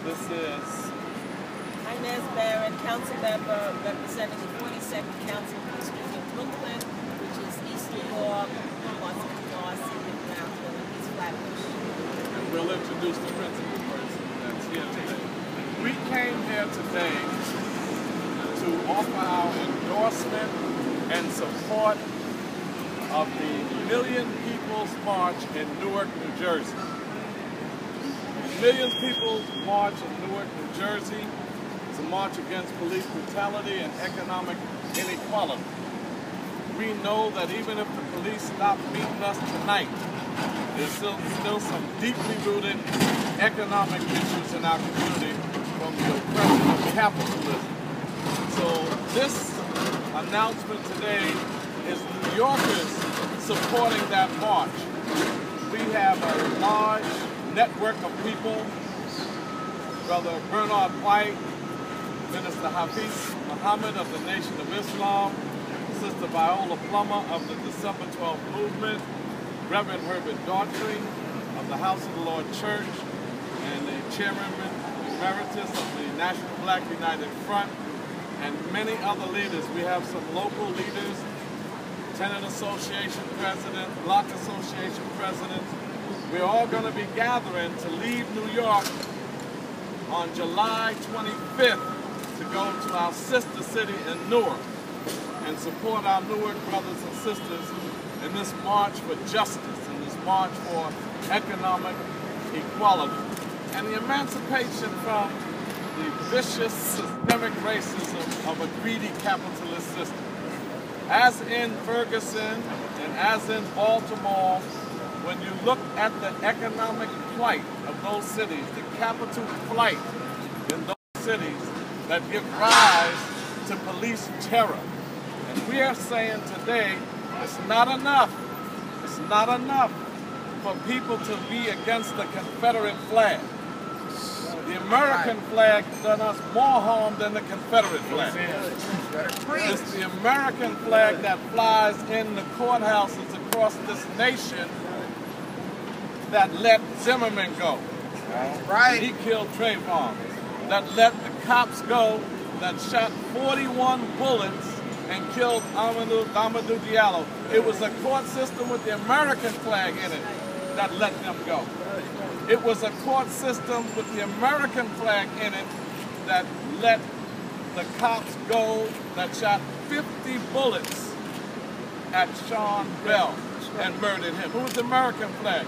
This is Inez, Barron, council member representing the 42nd Council District in Brooklyn, which is East New York, Marcy, Brownsville, and East Flatbush. And we'll introduce the principal person that's here today. We came here today to offer our endorsement and support of the Million People's March in Newark, New Jersey. Million People's March in Newark, New Jersey is a march against police brutality and economic inequality. We know that even if the police stop beating us tonight, there's still some deeply rooted economic issues in our community from the oppression of capitalism. So this announcement today is New Yorkers supporting that march. We have a large network of people, Brother Bernard White, Minister Hafiz Muhammad of the Nation of Islam, Sister Viola Plummer of the December 12th Movement, Reverend Herbert Daughtry of the House of the Lord Church, and the Chairman Emeritus of the National Black United Front, and many other leaders. We have some local leaders, Tenant Association President, Block Association Presidents. We're all going to be gathering to leave New York on July 25th to go to our sister city in Newark and support our Newark brothers and sisters in this march for justice, in this march for economic equality, and the emancipation from the vicious systemic racism of a greedy capitalist system. As in Ferguson and as in Baltimore, when you look at the economic plight of those cities, the capital plight in those cities that give rise to police terror. And we are saying today, it's not enough for people to be against the Confederate flag. The American flag done us more harm than the Confederate flag. It's the American flag that flies in the courthouses across this nation that let Zimmerman go. Right. He killed Trayvon. That let the cops go, that shot 41 bullets and killed Amadou Diallo. It was a court system with the American flag in it that let them go. It was a court system with the American flag in it that let the cops go, that shot 50 bullets at Sean Bell and murdered him. It was the American flag.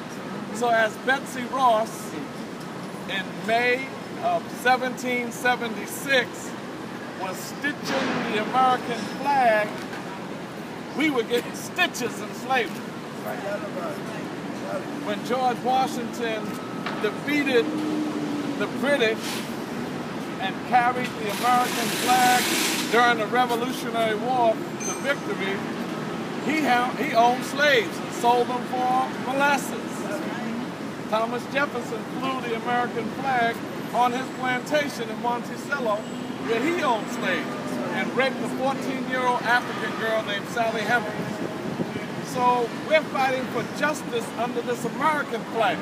So as Betsy Ross in May of 1776 was stitching the American flag, we were getting stitches in slavery. When George Washington defeated the British and carried the American flag during the Revolutionary War to victory, he owned slaves and sold them for molasses. Thomas Jefferson flew the American flag on his plantation in Monticello, where he owned slaves, and raped a 14-year-old African girl named Sally Hemings. So we're fighting for justice under this American flag.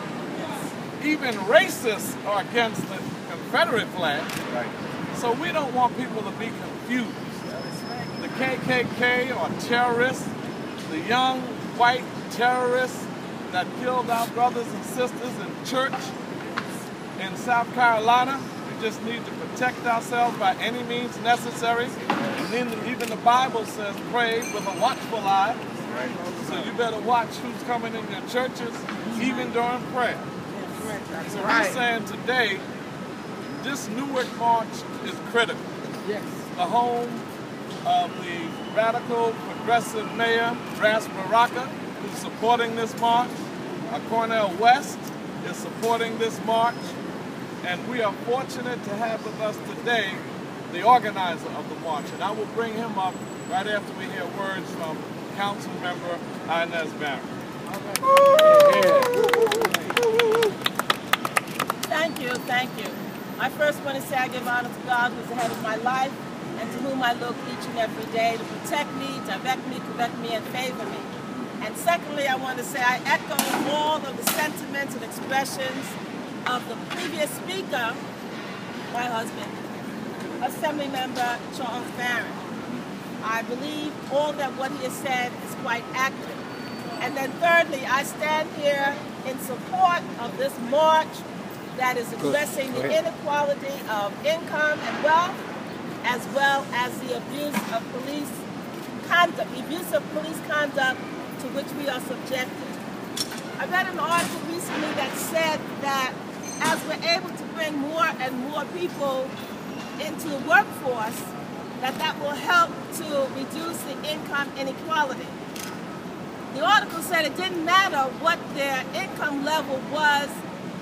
Even racists are against the Confederate flag. Right. So we don't want people to be confused. The KKK are terrorists, the young white terrorists that killed our brothers and sisters in church in South Carolina. We just need to protect ourselves by any means necessary. And then even the Bible says pray with a watchful eye. So you better watch who's coming in your churches, even during prayer. So we're saying today, this Newark March is critical. Yes. The home of the radical progressive mayor, Ras Baraka, who's supporting this march. Cornel West is supporting this march. And we are fortunate to have with us today the organizer of the march. And I will bring him up right after we hear words from Council Member Inez Barron. Thank you. I first want to say I give honor to God who's the head of my life and to whom I look each and every day to protect me, direct me, correct me, and favor me. And secondly, I want to say I echo all of the sentiments and expressions of the previous speaker my husband, Assembly Member Charles Barron. I believe all that what he has said is quite accurate. And then thirdly, I stand here in support of this march that is addressing the inequality of income and wealth, as well as the abuse of police conduct, to which we are subjected. I read an article recently that said that as we're able to bring more and more people into the workforce, that will help to reduce the income inequality. The article said it didn't matter what their income level was,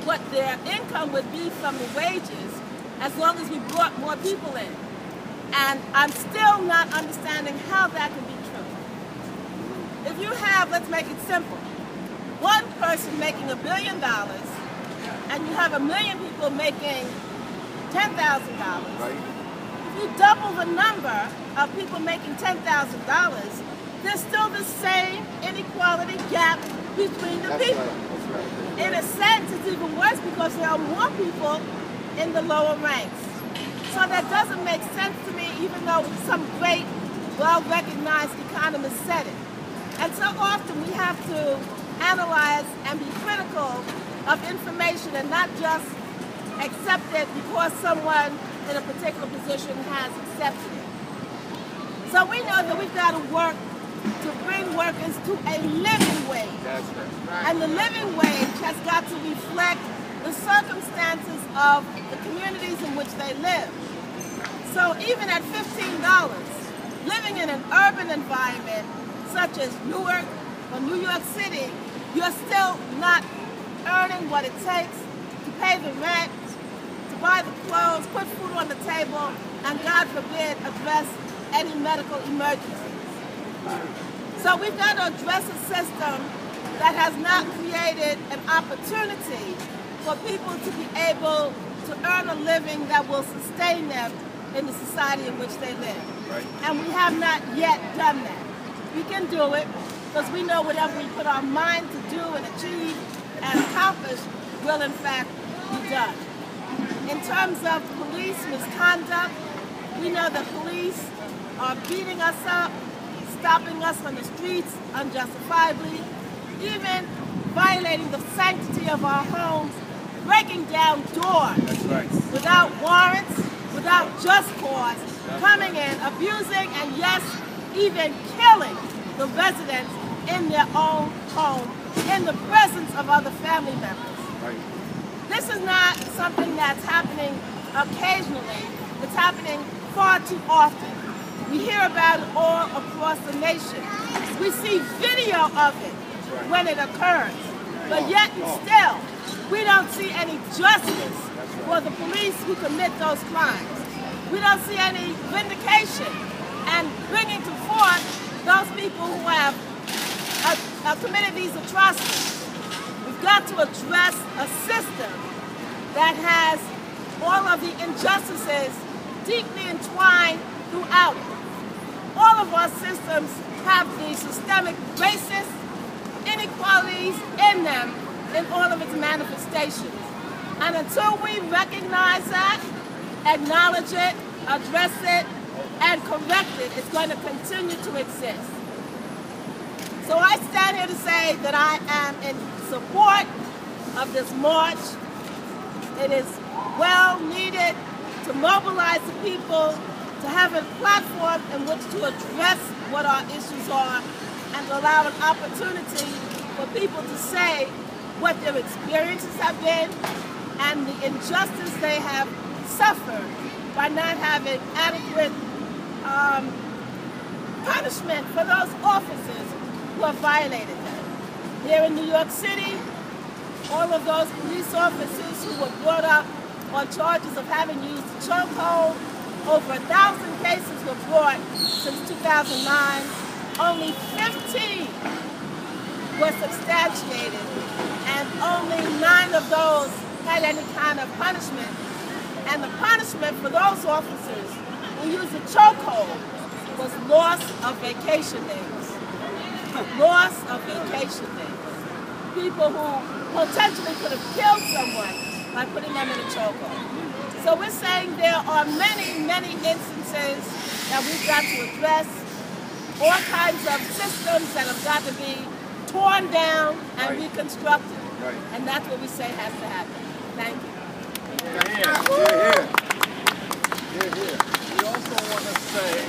what their income would be from the wages, as long as we brought more people in. And I'm still not understanding how that can be true. If you have, let's make it simple, one person making $1 billion, and you have 1 million people making $10,000, right. If you double the number of people making $10,000, there's still the same inequality gap between the people. Right. In a sense, it's even worse because there are more people in the lower ranks. So that doesn't make sense to me, even though some great, well-recognized economists said it. And so often we have to analyze and be critical of information and not just accept it because someone in a particular position has accepted it. So we know that we've got to work to bring workers to a living wage. That's right. And the living wage has got to reflect the circumstances of the communities in which they live. So even at $15, living in an urban environment such as Newark or New York City, you're still not earning what it takes to pay the rent, to buy the clothes, put food on the table, and God forbid, address any medical emergencies. So we've got to address a system that has not created an opportunity for people to be able to earn a living that will sustain them in the society in which they live. Right. And we have not yet done that. We can do it because we know whatever we put our mind to do and achieve and accomplish will in fact be done. In terms of police misconduct, we know that police are beating us up, stopping us on the streets unjustifiably, even violating the sanctity of our homes, breaking down doors. That's right. Without warrants, without just cause, coming in, abusing, and yes, even killing the residents in their own home in the presence of other family members. Right. This is not something that's happening occasionally. It's happening far too often. We hear about it all across the nation. We see video of it when it occurs. But yet and still, we don't see any justice for the police who commit those crimes. We don't see any vindication and bringing to forth those people who have committed these atrocities. We've got to address a system that has all of the injustices deeply entwined throughout it. All of our systems have the systemic racist inequalities in them in all of its manifestations. And until we recognize that, acknowledge it, address it, and correct it, it's going to continue to exist. So I stand here to say that I am in support of this march. It is well needed to mobilize the people, to have a platform in which to address what our issues are, and to allow an opportunity for people to say what their experiences have been and the injustice they have suffered by not having adequate punishment for those officers who have violated them. Here in New York City, all of those police officers who were brought up on charges of having used the chokehold, over 1,000 cases were brought since 2009. Only 15 were substantiated, and only 9 of those had any kind of punishment. And the punishment for those officers who used the chokehold was loss of vacation days. Loss of vacation days. People who potentially could have killed someone by putting them in a chokehold. So we're saying there are many, many instances that we've got to address, all kinds of systems that have got to be torn down and reconstructed. Right. And that's what we say has to happen. Thank you. We also want to say,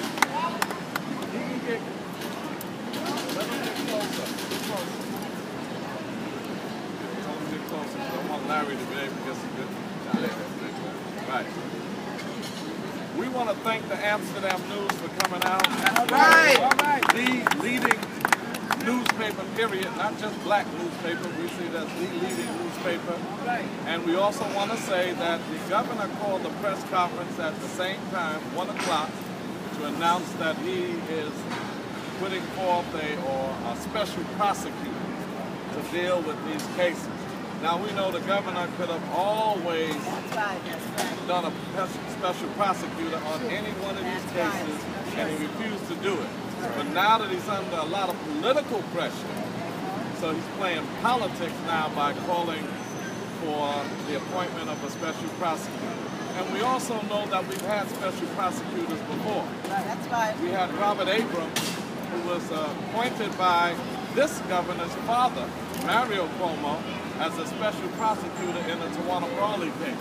he can get, let him get closer. Get closer. Let him get closer. I want Larry to be able to get some good shot. Right. We want to thank the Amsterdam News for coming out. All right. The leading newspaper, period, not just black newspaper. We see that's the leading newspaper. Right. And we also want to say that the governor called a press conference at the same time, 1 o'clock, to announce that he is putting forth a special prosecutor to deal with these cases. Now we know the governor could have always done a special prosecutor on any one of these cases, and he refused to do it. But now that he's under a lot of political pressure, so he's playing politics now by calling for the appointment of a special prosecutor. And we also know that we've had special prosecutors before. That's right. We had Robert Abrams, who was appointed by this governor's father, Mario Cuomo, as a special prosecutor in the Tawana Brawley case,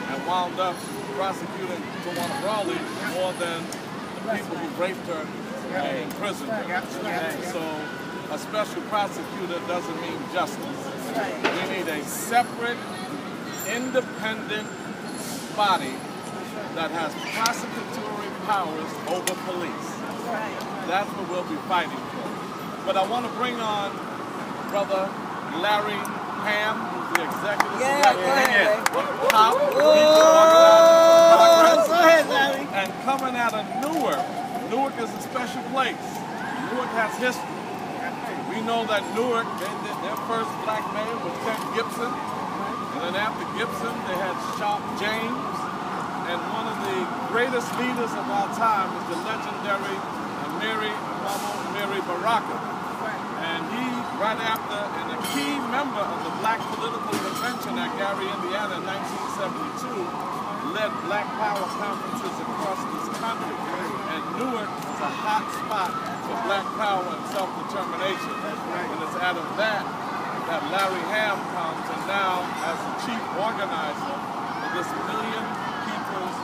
and wound up prosecuting Tawana Brawley more than the people who raped her and imprisoned her. So a special prosecutor doesn't mean justice. We need a separate, independent body that has prosecutory powers over police. That's what we'll be fighting for. But I want to bring on Brother Larry Hamm, who's the executive director of Hamm. Go ahead, Larry. And coming out of Newark, Newark is a special place. Newark has history. We know that Newark, their first black mayor was Ted Gibson. And then after Gibson, they had Sharp James. And one of the greatest leaders of our time is the legendary Mary Baraka. And he, right after, and a key member of the Black Political Convention at Gary, Indiana in 1972, led Black Power conferences across this country. And Newark is a hot spot for Black Power and self-determination. And it's out of that Larry Hamm comes, and now as the chief organizer of this Million People's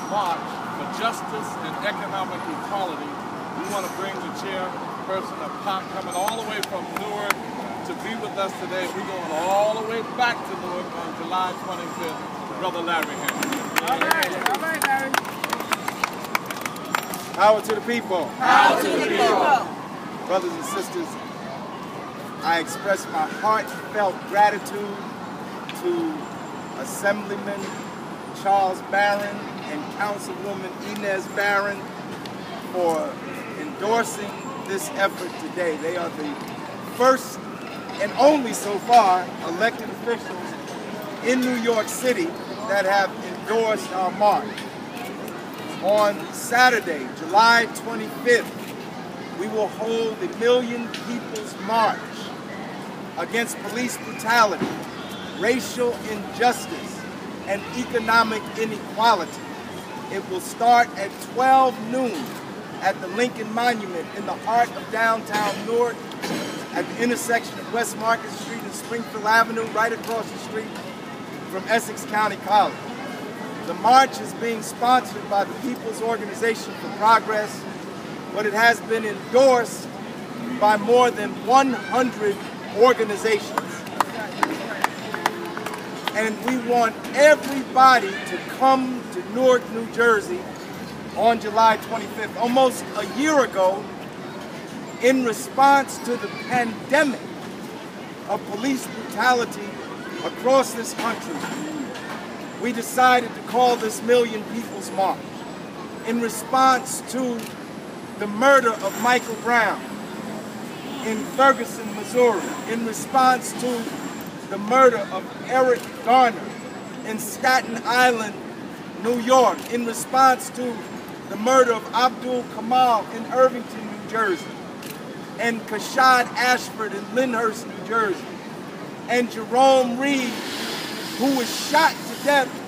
March for Justice and Economic Equality, we want to bring the chairperson of POP coming all the way from Newark to be with us today. We're going all the way back to Newark on July 25th. Brother Larry Hamm. All right, Larry. Power to the people. Power to the people. Brothers and sisters, I express my heartfelt gratitude to Assemblyman Charles Barron and Councilwoman Inez Barron for endorsing this effort today. They are the first and only so far elected officials in New York City that have endorsed our march. On Saturday, July 25th, we will hold the Million People's March against police brutality, racial injustice, and economic inequality. It will start at 12 noon at the Lincoln Monument in the heart of downtown Newark, at the intersection of West Market Street and Springfield Avenue, right across the street from Essex County College. The march is being sponsored by the People's Organization for Progress, but it has been endorsed by more than 100 organizations. And we want everybody to come to Newark, New Jersey on July 25th. Almost a year ago, in response to the pandemic of police brutality across this country, we decided to call this Million People's March in response to the murder of Michael Brown in Ferguson, Missouri, in response to the murder of Eric Garner in Staten Island, New York, in response to the murder of Abdul Kamal in Irvington, New Jersey, and Kashad Ashford in Lyndhurst, New Jersey, and Jerome Reed who was shot to death